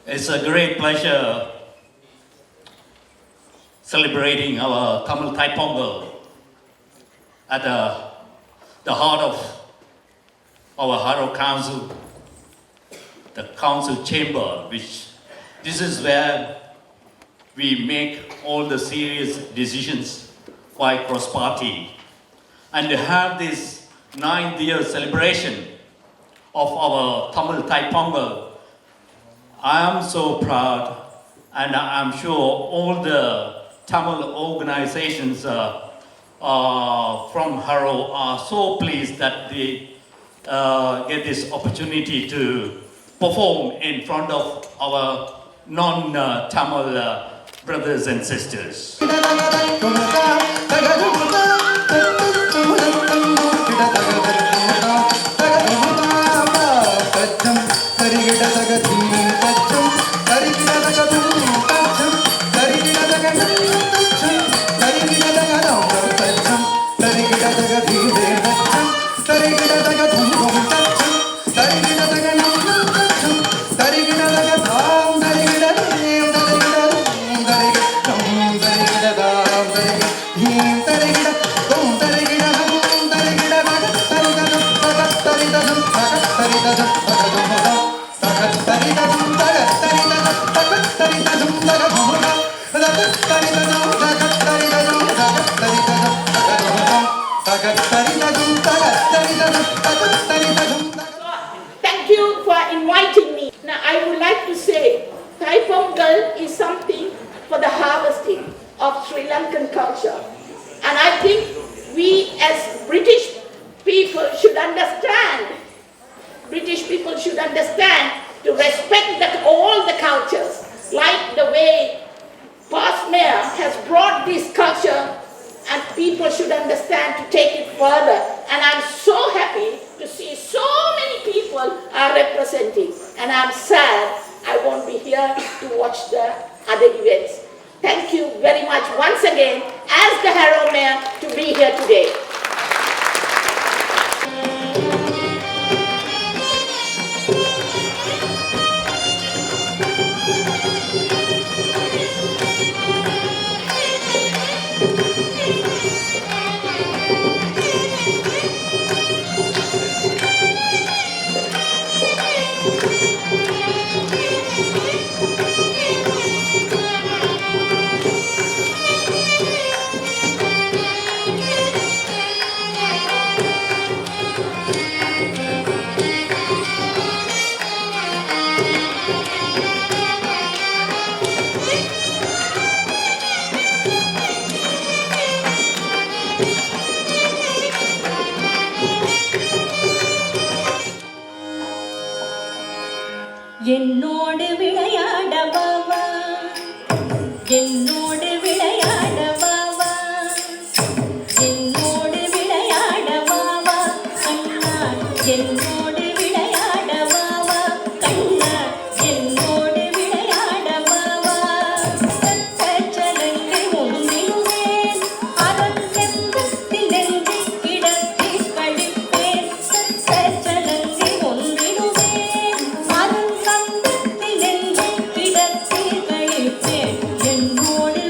It's a great pleasure celebrating our Tamil Thai Pongal at the heart of our Haro Council, the council chamber, which this is where we make all the serious decisions by cross-party. And to have this 9th year celebration of our Tamil Thai Pongal, I am so proud, and I'm sure all the Tamil organizations from Haro are so pleased that they get this opportunity to perform in front of our non-Tamil brothers and sisters. Thank you for inviting me. Now I would like to say Thai Pongal is something for the harvesting of Sri Lankan culture. And I think we as British people should understand to respect all the cultures, like the way past mayor has brought this culture, and people should understand to take it further. And I'm so happy to see so many people are representing, and I'm sad I won't be here to watch the other events. Thank you very much once again as the Haro Mayor to be here today. என்னோடு விளையாட வாவா என்னோடு விளையாட வாவா என்னோடு விளையாட வாவா கண்ணா என்னோடு விளையாட வாவா கண்ணா என்னோடு விளையாட வாவா சச்சலங்கை ஒன்றினேன் அதன் செம்பத்தில் நெஞ்சை கிடத்தி கழிப்பேன் சச்சலங்கை ஒன்றினேன் அதன் என்னோடு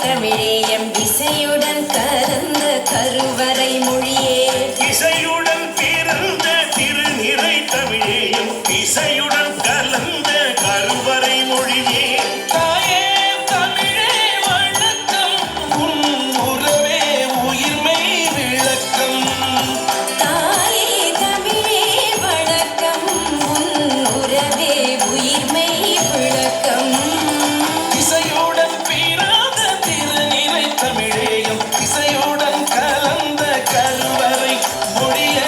தமிழே எம் இசையுடன் கலந்த கருவறை மொழியே இசையுடன் பிறந்த திருநிறை தமிழேயும் இசையுடன் கலந்த கருவறை மொழியே தாயே தமிழே வணக்கம் உன் உறவே உயிர்மை விளக்கம் தாயே தமிழே வணக்கம் உன் உறவே உயிர்மை விளக்கம் இசையுடன் பிறந்த திருநிறை தமிழேயும் இசையுடன் கலந்த கருவறை மொழியே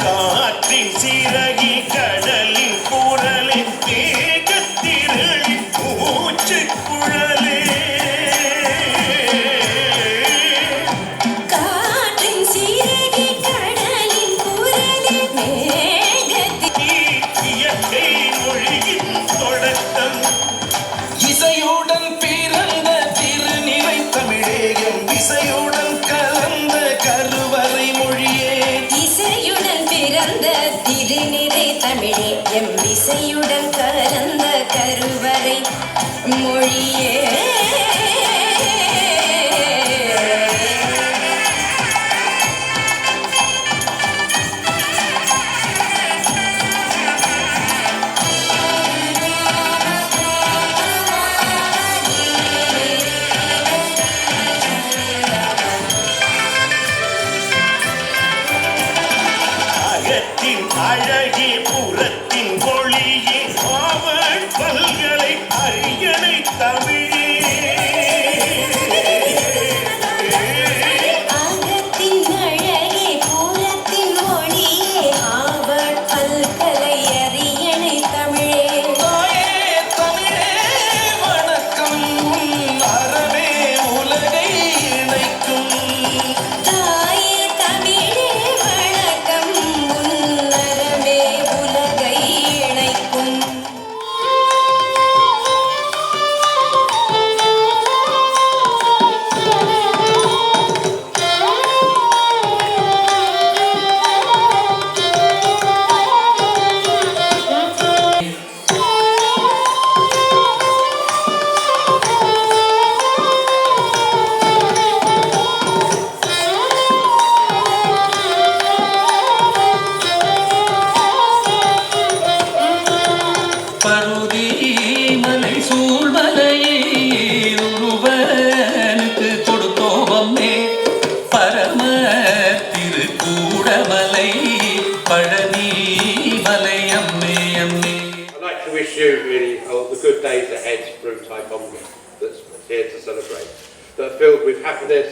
காற்றின் சிறகி கடலின் குரலே மேகத்திரளின் மூச்சு குழலே காற்றின் சீரகி கடலின் குரலே மேகத்தின் இயற்கை மொழியின் தொடக்கம் இசையுடன் பிறந்த திருநிறை தமிழேயும் இசையுடன் கலந்த கருவறை மொழியே இசையுடன் பிறந்த திருநிறை தமிழே எம் இசையுடன் கலந்த கருவறை மொழியே அகத்தின் அழகே புறத்தின் ஒளியே அவள் பல்கலை அரியணை தமிழே அகத்தின் அழகே புறத்தின் ஒளியே ஆவல் பல்கலை அரியணை தமிழே தாயே தமிழே வணக்கம் உன் அறவே உலகை இணைக்கும் தாயே தமிழே வணக்கம் உன்னரமே உலகை இணைக்கும் பருதி மலை சூழ்மலையே ஒருவனுக்கு கொடுத்தோவம்மே பரம திருக்கூடமலை பழனி மலை அம்மே அம்மே. I'd like to wish you really all the good days ahead through Tai Conga that's here to celebrate. That are filled with happiness,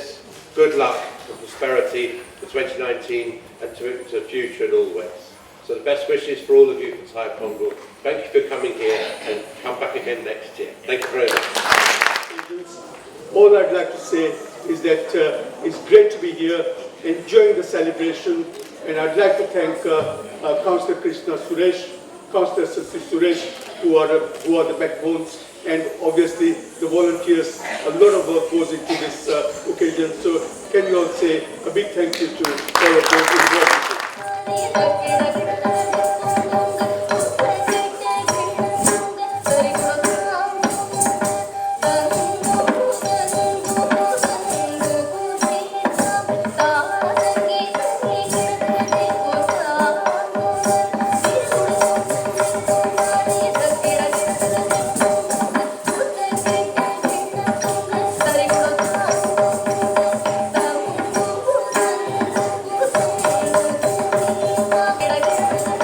good luck and prosperity for 2019 and to the future and always. So the best wishes for all of you for Tai Conga. Thank you for coming here and come back again next year. Thank you very much. All I'd like to say is that it's great to be here, enjoying the celebration, and I'd like to thank Councillor Krishna Suresh, Councillor Sasi Suresh, who are the backbones, and obviously the volunteers. A lot of work goes into this occasion, so can you all say a big thank you to all of those involved. Thank you.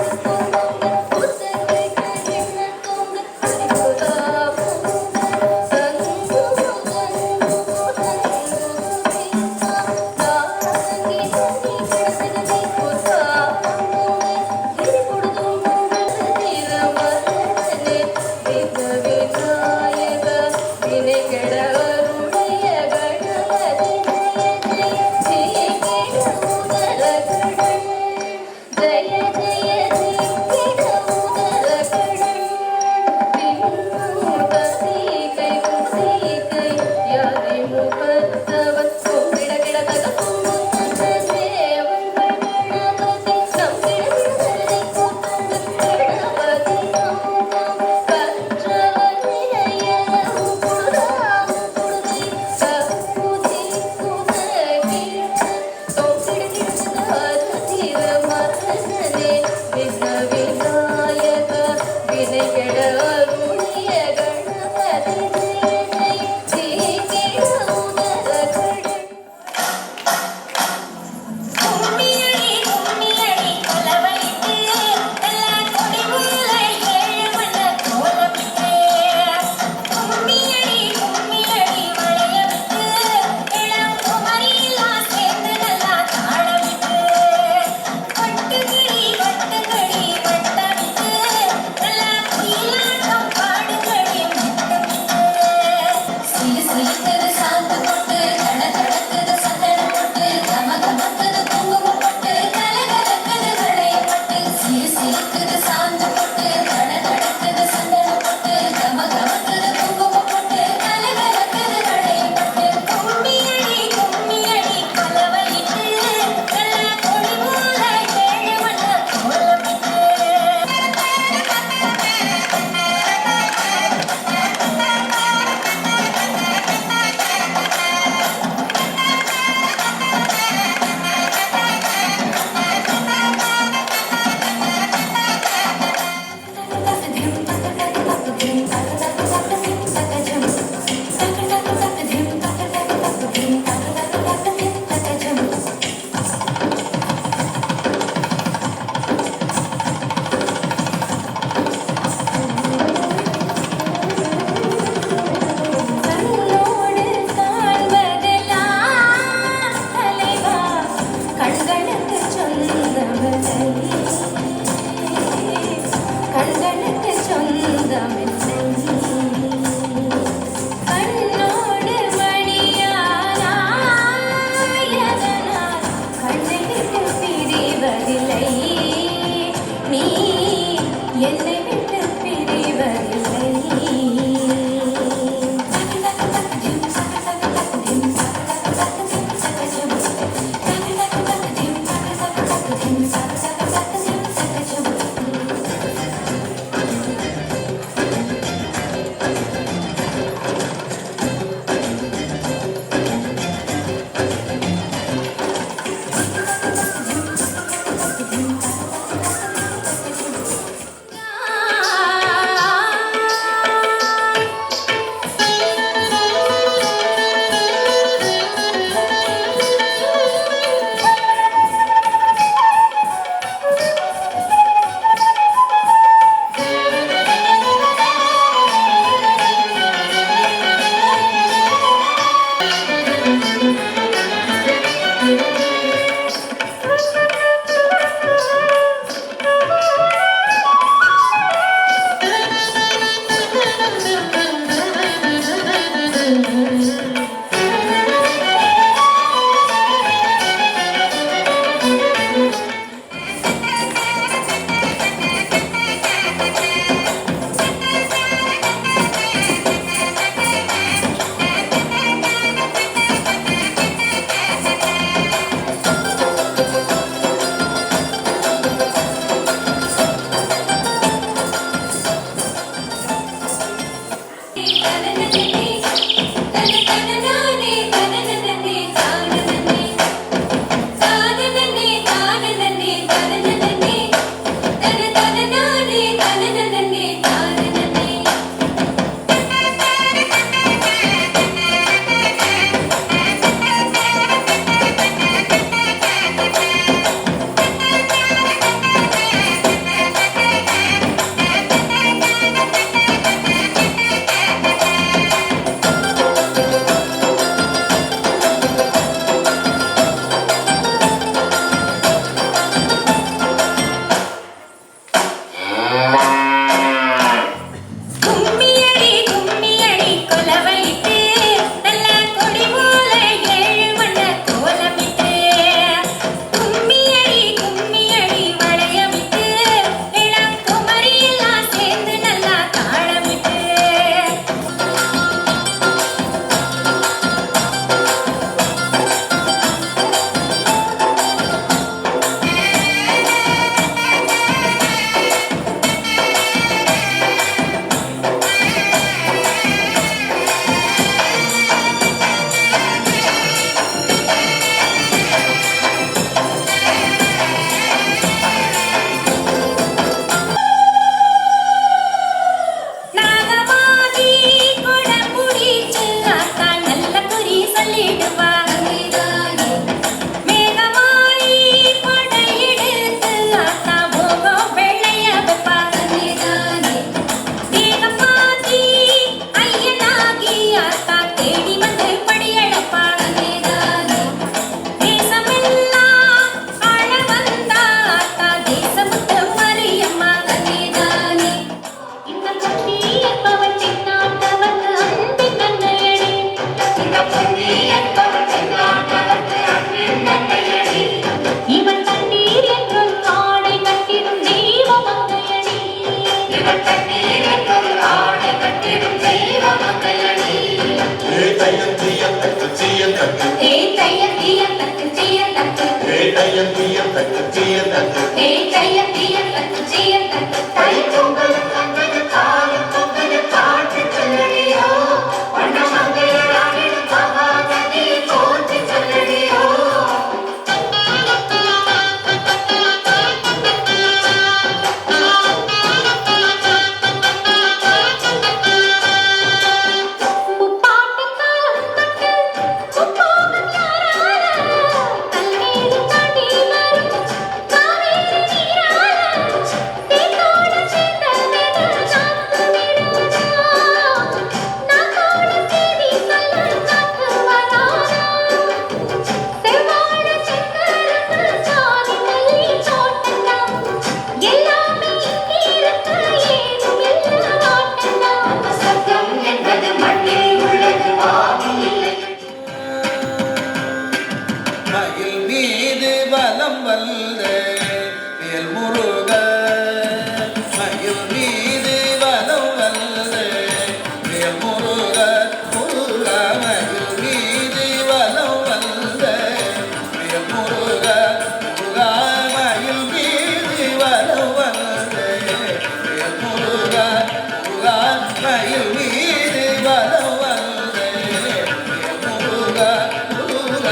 தக்கு ஏ தைய தீய தக்கு தீய தக்கு ஏ தையம் தீயம் தக்கு தீயம் தக்கு ஏ தைய தீய தக்கு தீய தக்கு தை பொங்கல் வந்தது காலை பொங்கல் காட்டு சொல்லடியோ வண்ண மங்கையராணி மகாநதி போற்றி சொல்லடியோ முப்பாட்டு காலம் தொட்டு முப்போகம் யாரால கல்மேடு தாண்டி வரும் காவேரி நீரால தேனோட சேர்ந்த வேத நாக்கு விடாதா நாக்கோட சேதி சொல்ல நாக்கு வராதா செவ்வாழ செங்கரும்பு சாதி மல்லி தோட்டம்தான் எல்லாமே இங்கிருக்கு ஏதும் இல்ல வாட்டம்தான் சொர்க்கம் என்பது மண்ணில் உள்ளது வானில் இல்லை மயில் மீது வலம் வந்த வேல் முருக மயில் மீது வலம் வந்த வேல் முருக முருக மயில் மீது வலம் வந்த வேல் முருக முருக மயில் மீது வலம் வந்த வேல் முருக முருக மயில் மீது வலம் வந்த வேல் முருக முருக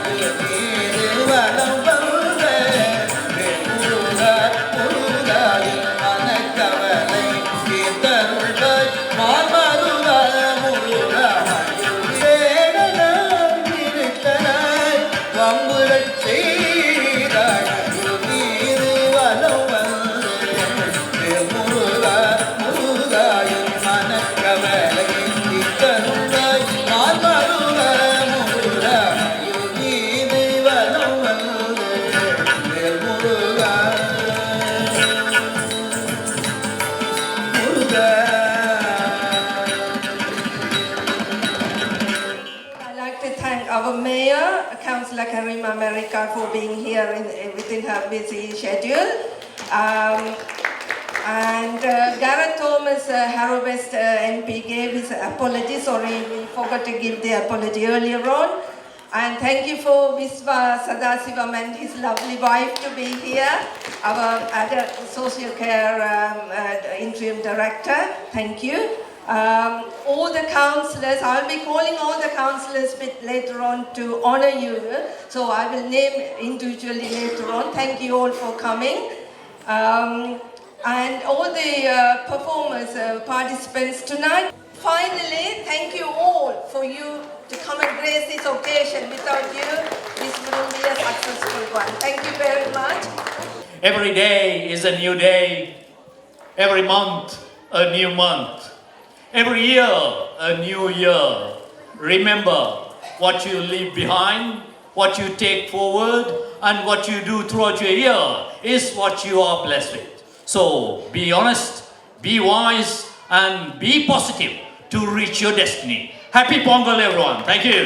மயில் மீது வலம் வந்த வேல் முருக முருக என் மனக்கவலை தீர்த்தருள்வாய் மாமருக முருக மயில் வேடனாய் இருத்தனாய் வம்புரச் செய்தாய் மயில் மீது வலம் வந்த வேல் முருக முருக என் மனக்கவலை தீர்த்தருள்வாய் மாமருக முருக மயில் மீது வலம் வந்த வேல் Muruga I'd like to thank our mayor, Councillor Karima America, for being here within her busy schedule. Gareth Thomas, Harrow West MP, gave his apology. Sorry, we forgot to give the apology earlier on. And thank you for Viswa Sadasivam and his lovely wife to be here. Our other social care interim director, thank you. All the councillors, I'll be calling all the councillors a bit later on to honour you. So I will name individually later on. Thank you all for coming. And all the performers, participants tonight. Finally, thank you all for you to come and grace this occasion. Without you, this wouldn't be a successful one. Thank you very much. Every day is a new day. Every month, a new month. Every year, a new year. Remember, what you leave behind, what you take forward, and what you do throughout your year is what you are blessed with. So, be honest, be wise, and be positive to reach your destiny. Happy Pongal, everyone. Thank you.